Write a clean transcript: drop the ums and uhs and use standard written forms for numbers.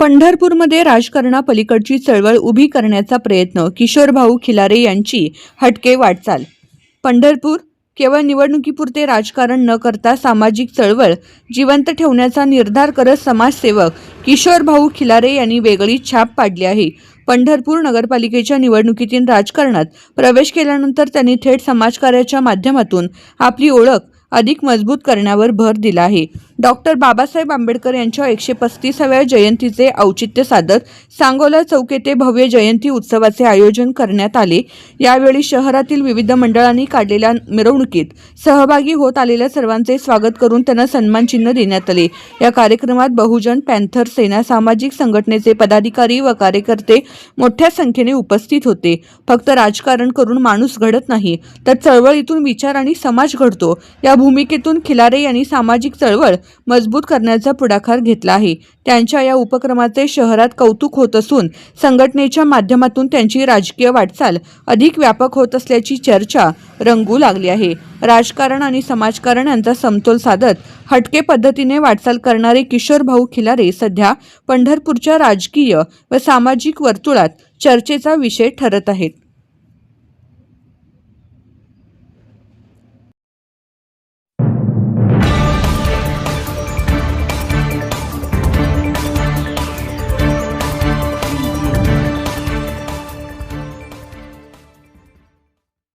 पंढरपूरमध्ये राजकारणापलीकडची चळवळ उभी करण्याचा प्रयत्न किशोरभाऊ खिलारे यांची हटके वाटचाल। पंढरपूर केवळ निवडणुकीपुरते राजकारण न करता सामाजिक चळवळ जिवंत ठेवण्याचा निर्धार करत समाजसेवक किशोरभाऊ खिलारे यांनी वेगळी छाप पाडली आहे। पंढरपूर नगरपालिकेच्या निवडणुकीतील राजकारणात प्रवेश केल्यानंतर त्यांनी थेट समाजकार्याच्या माध्यमातून आपली ओळख अधिक मजबूत करण्यावर भर दिला आहे। डॉक्टर बाबासाहेब आंबेडकर यांच्या 135व्या जयंतीचे औचित्य साधत सांगोला चौक येथे भव्य जयंती उत्सवाचे आयोजन करण्यात आले। यावेळी शहरातील विविध मंडळांनी काढलेल्या मिरवणुकीत सहभागी होत आलेल्या सर्वांचे स्वागत करून त्यांना सन्मान चिन्ह देण्यात आले। या कार्यक्रमात बहुजन पॅन्थर सेना सामाजिक संघटनेचे पदाधिकारी व कार्यकर्ते मोठ्या संख्येने उपस्थित होते। फक्त राजकारण करून माणूस घडत नाही, तर चळवळीतून विचार आणि समाज घडतो। या भूमिकेतून खिलारे यांनी सामाजिक चळवळ मजबूत करण्याचा पुढाकार घेतला आहे। त्यांच्या या उपक्रमाचे शहरात कौतुक होत असून संघटनेच्या माध्यमातून त्यांची राजकीय वाटचाल अधिक व्यापक होत असल्याची चर्चा रंगू लागली आहे। राजकारण आणि समाजकारण यांचा समतोल साधत हटके पद्धतीने वाटचाल करणारे किशोरभाऊ खिलारे सध्या पंढरपूरच्या राजकीय व सामाजिक वर्तुळात चर्चेचा विषय ठरत आहेत।